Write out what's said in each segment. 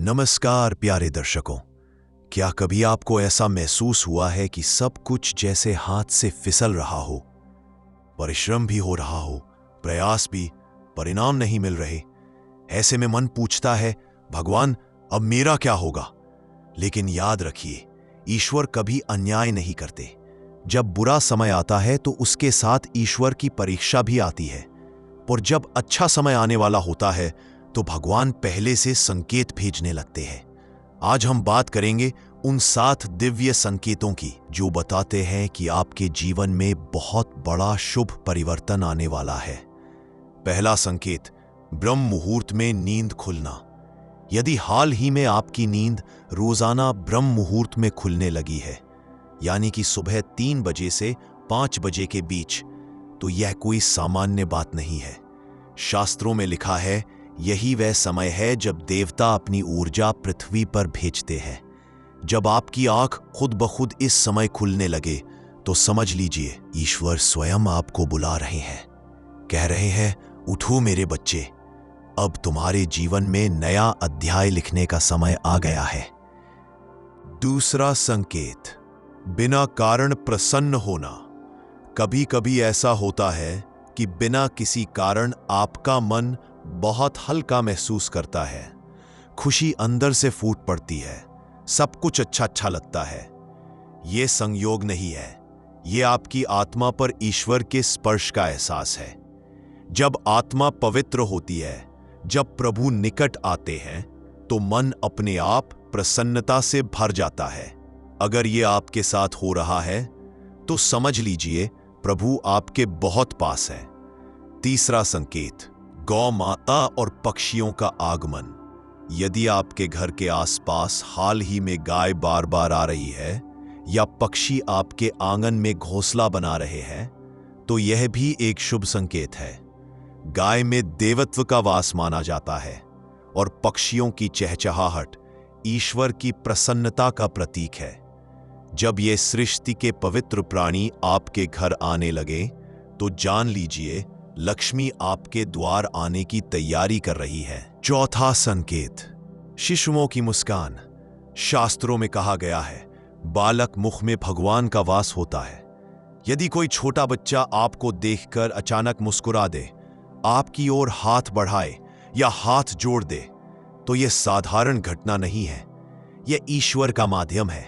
नमस्कार प्यारे दर्शकों, क्या कभी आपको ऐसा महसूस हुआ है कि सब कुछ जैसे हाथ से फिसल रहा हो, परिश्रम भी हो रहा हो, प्रयास भी, परिणाम नहीं मिल रहे? ऐसे में मन पूछता है, भगवान अब मेरा क्या होगा? लेकिन याद रखिए, ईश्वर कभी अन्याय नहीं करते। जब बुरा समय आता है तो उसके साथ ईश्वर की परीक्षा भी आती है, और जब अच्छा समय आने वाला होता है तो भगवान पहले से संकेत भेजने लगते हैं। आज हम बात करेंगे उन 7 दिव्य संकेतों की जो बताते हैं कि आपके जीवन में बहुत बड़ा शुभ परिवर्तन आने वाला है। पहला संकेत, ब्रह्म मुहूर्त में नींद खुलना। यदि हाल ही में आपकी नींद रोजाना ब्रह्म मुहूर्त में खुलने लगी है, यानी कि सुबह 3 बजे से 5 बजे के बीच, तो यह कोई सामान्य बात नहीं है। शास्त्रों में लिखा है, यही वह समय है जब देवता अपनी ऊर्जा पृथ्वी पर भेजते हैं। जब आपकी आंख खुद ब खुद इस समय खुलने लगे तो समझ लीजिए ईश्वर स्वयं आपको बुला रहे हैं, कह रहे हैं, उठो मेरे बच्चे, अब तुम्हारे जीवन में नया अध्याय लिखने का समय आ गया है। दूसरा संकेत, बिना कारण प्रसन्न होना। कभी कभी ऐसा होता है कि बिना किसी कारण आपका मन बहुत हल्का महसूस करता है, खुशी अंदर से फूट पड़ती है, सब कुछ अच्छा अच्छा लगता है। यह संयोग नहीं है, यह आपकी आत्मा पर ईश्वर के स्पर्श का एहसास है। जब आत्मा पवित्र होती है, जब प्रभु निकट आते हैं, तो मन अपने आप प्रसन्नता से भर जाता है। अगर यह आपके साथ हो रहा है तो समझ लीजिए प्रभु आपके बहुत पास है। तीसरा संकेत, गौ माता और पक्षियों का आगमन। यदि आपके घर के आसपास हाल ही में गाय बार बार आ रही है या पक्षी आपके आंगन में घोंसला बना रहे हैं, तो यह भी एक शुभ संकेत है। गाय में देवत्व का वास माना जाता है और पक्षियों की चहचहाहट ईश्वर की प्रसन्नता का प्रतीक है। जब ये सृष्टि के पवित्र प्राणी आपके घर आने लगे तो जान लीजिए लक्ष्मी आपके द्वार आने की तैयारी कर रही है। चौथा संकेत, शिशुओं की मुस्कान। शास्त्रों में कहा गया है, बालक मुख में भगवान का वास होता है। यदि कोई छोटा बच्चा आपको देखकर अचानक मुस्कुरा दे, आपकी ओर हाथ बढ़ाए या हाथ जोड़ दे, तो यह साधारण घटना नहीं है, यह ईश्वर का माध्यम है।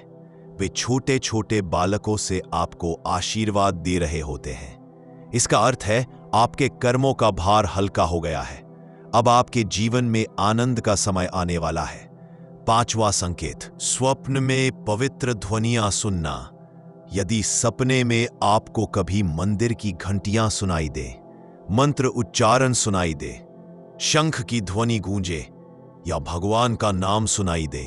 वे छोटे छोटे बालकों से आपको आशीर्वाद दे रहे होते हैं। इसका अर्थ है आपके कर्मों का भार हल्का हो गया है, अब आपके जीवन में आनंद का समय आने वाला है। पांचवा संकेत, स्वप्न में पवित्र ध्वनियां सुनना। यदि सपने में आपको कभी मंदिर की घंटियां सुनाई दे, मंत्र उच्चारण सुनाई दे, शंख की ध्वनि गूंजे या भगवान का नाम सुनाई दे,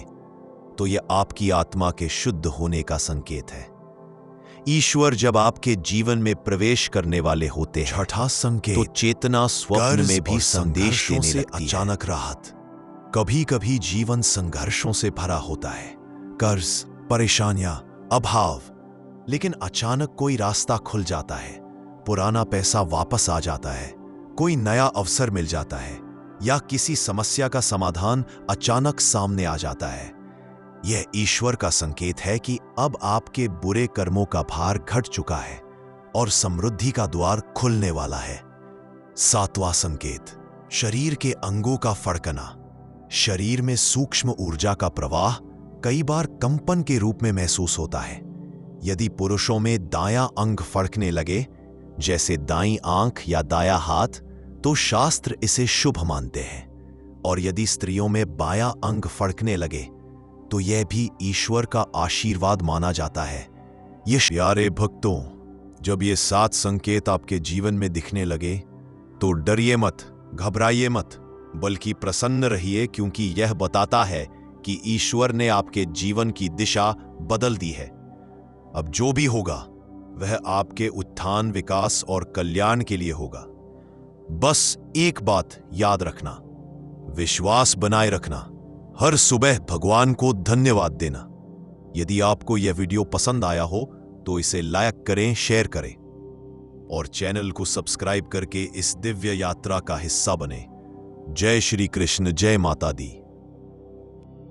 तो यह आपकी आत्मा के शुद्ध होने का संकेत है। ईश्वर जब आपके जीवन में प्रवेश करने वाले होते हैं, छठा संकेत, तो चेतना स्वप्न में भी संदेश देने लगती है। अचानक राहत। कभी कभी जीवन संघर्षों से भरा होता है, कर्ज, परेशानियां, अभाव, लेकिन अचानक कोई रास्ता खुल जाता है, पुराना पैसा वापस आ जाता है, कोई नया अवसर मिल जाता है, या किसी समस्या का समाधान अचानक सामने आ जाता है। यह ईश्वर का संकेत है कि अब आपके बुरे कर्मों का भार घट चुका है और समृद्धि का द्वार खुलने वाला है। सातवां संकेत, शरीर के अंगों का फड़कना। शरीर में सूक्ष्म ऊर्जा का प्रवाह कई बार कंपन के रूप में महसूस होता है। यदि पुरुषों में दायां अंग फड़कने लगे, जैसे दाईं आंख या दायां हाथ, तो शास्त्र इसे शुभ मानते हैं, और यदि स्त्रियों में बायां अंग फड़कने लगे तो यह भी ईश्वर का आशीर्वाद माना जाता है। ये प्यारे भक्तों, जब ये 7 संकेत आपके जीवन में दिखने लगे तो डरिए मत, घबराइए मत, बल्कि प्रसन्न रहिए, क्योंकि यह बताता है कि ईश्वर ने आपके जीवन की दिशा बदल दी है। अब जो भी होगा वह आपके उत्थान, विकास और कल्याण के लिए होगा। बस एक बात याद रखना, विश्वास बनाए रखना, हर सुबह भगवान को धन्यवाद देना। यदि आपको यह वीडियो पसंद आया हो तो इसे लाइक करें, शेयर करें और चैनल को सब्सक्राइब करके इस दिव्य यात्रा का हिस्सा बने। जय श्री कृष्ण, जय माता दी।